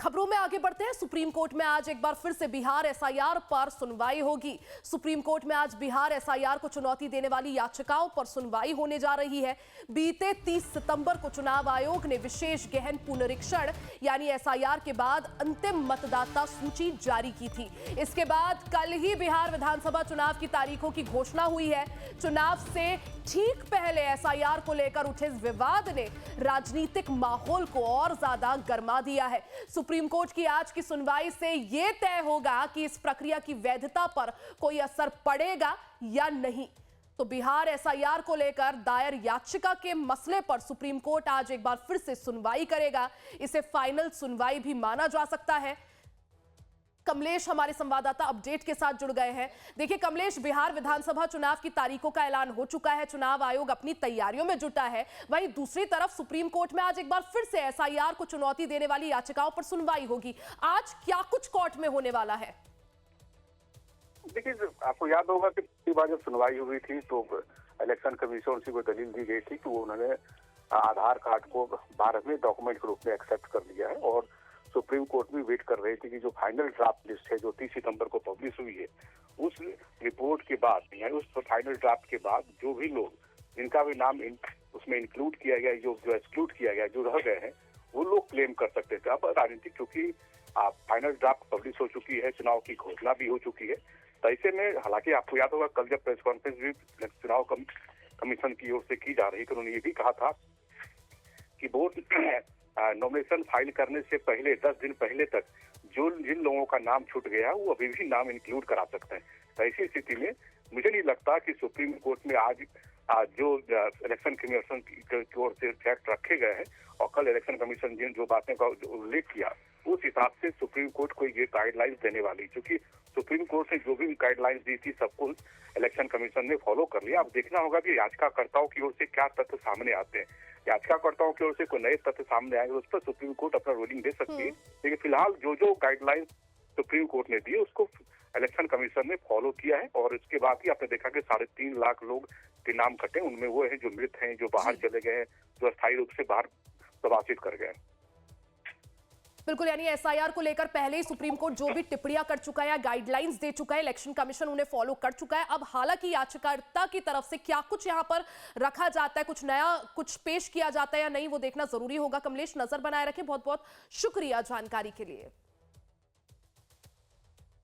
खबरों में आगे बढ़ते हैं। सुप्रीम कोर्ट में आज एक बार फिर से बिहार एसआईआर पर सुनवाई होगी। सुप्रीम कोर्ट में आज बिहार एसआईआर को चुनौती देने वाली याचिकाओं पर सुनवाई होने जा रही है। बीते 30 सितंबर को चुनाव आयोग ने विशेष गहन पुनरीक्षण यानी एसआईआर के बाद अंतिम मतदाता सूची जारी की थी। इसके बाद कल ही बिहार विधानसभा चुनाव की तारीखों की घोषणा हुई है। चुनाव से ठीक पहले एसआईआर को लेकर उठे इस विवाद ने राजनीतिक माहौल को और ज्यादा गर्मा दिया है। सुप्रीम कोर्ट की आज की सुनवाई से यह तय होगा कि इस प्रक्रिया की वैधता पर कोई असर पड़ेगा या नहीं। तो बिहार एसआईआर को लेकर दायर याचिका के मसले पर सुप्रीम कोर्ट आज एक बार फिर से सुनवाई करेगा। इसे फाइनल सुनवाई भी माना जा सकता है। कमलेश हमारे संवाददाता अपडेट के साथ जुड़ गए हैं। देखिए कमलेश, बिहार विधानसभा चुनाव की तारीखों का ऐलान हो चुका है। चुनाव आयोग अपनी तैयारियों में जुटा है। वहीं दूसरी तरफ सुप्रीम कोर्ट में आज एक बार फिर से एसआईआर को चुनौती देने वाली याचिकाओं पर सुनवाई होगी। आज क्या कुछ कोर्ट में होने वाला है? देखिए, आपको याद होगा कि पिछली बार जब सुनवाई हुई थी तो इलेक्शन कमीशन से वो दलील दी गई थी कि उन्होंने आधार कार्ड को 12वें डॉक्यूमेंट के रूप में एक्सेप्ट कर लिया है और सुप्रीम कोर्ट भी वेट कर रही थी कि जो फाइनल ड्राफ्ट लिस्ट है जो 30 सितंबर को पब्लिश हुई है उस रिपोर्ट के बाद यानी उस फाइनल ड्राफ्ट के बाद जो भी लोग जिनका भी नाम उसमें इंक्लूड किया गया जो एक्सक्लूड किया गया जो रह गए हैं वो लोग क्लेम कर सकते थे। अब राजनीतिक क्योंकि फाइनल ड्राफ्ट पब्लिश हो चुकी है, चुनाव की घोषणा भी हो चुकी है, तो ऐसे में हालांकि आपको याद होगा कल जब प्रेस कॉन्फ्रेंस भी चुनाव कमीशन की ओर से की जा रही थी, उन्होंने ये भी कहा था कि वोट नॉमिनेशन फाइल करने से पहले 10 दिन पहले तक जिन लोगों का नाम छूट गया वो अभी भी नाम इंक्लूड करा सकते हैं। तो ऐसी स्थिति में मुझे नहीं लगता कि सुप्रीम कोर्ट में आज जो इलेक्शन कमीशन की ओर से फैक्ट रखे गए हैं और कल इलेक्शन कमीशन जिन जो बातें का उल्लेख किया उस हिसाब से सुप्रीम कोर्ट को ये गाइडलाइंस देने वाली, क्योंकि सुप्रीम कोर्ट ने जो भी गाइडलाइंस दी थी सबको इलेक्शन कमीशन ने फॉलो कर लिया। अब देखना होगा कि याचिकाकर्ताओं की ओर से क्या तथ्य सामने आते हैं। याचिकाकर्ताओं की ओर से कोई नए तथ्य सामने आएंगे उस पर सुप्रीम कोर्ट अपना रूलिंग दे सकती है, लेकिन फिलहाल जो गाइडलाइंस सुप्रीम कोर्ट ने दी उसको इलेक्शन कमीशन ने फॉलो किया है। और इसके बाद ही आपने देखा कि 3.5 लाख लोग के नाम कटे, उनमें वो है जो मृत हैं, जो बाहर चले गए हैं, जो अस्थायी रूप से बाहर प्रवासित कर गए। बिल्कुल, यानी एसआईआर को लेकर पहले ही सुप्रीम कोर्ट जो भी टिप्पणियां कर चुका है या गाइडलाइंस दे चुका है, इलेक्शन कमीशन उन्हें फॉलो कर चुका है। अब हालांकि याचिकाकर्ता की तरफ से क्या कुछ यहां पर रखा जाता है, कुछ नया कुछ पेश किया जाता है या नहीं, वो देखना जरूरी होगा। कमलेश, नजर बनाए रखें। बहुत बहुत शुक्रिया जानकारी के लिए।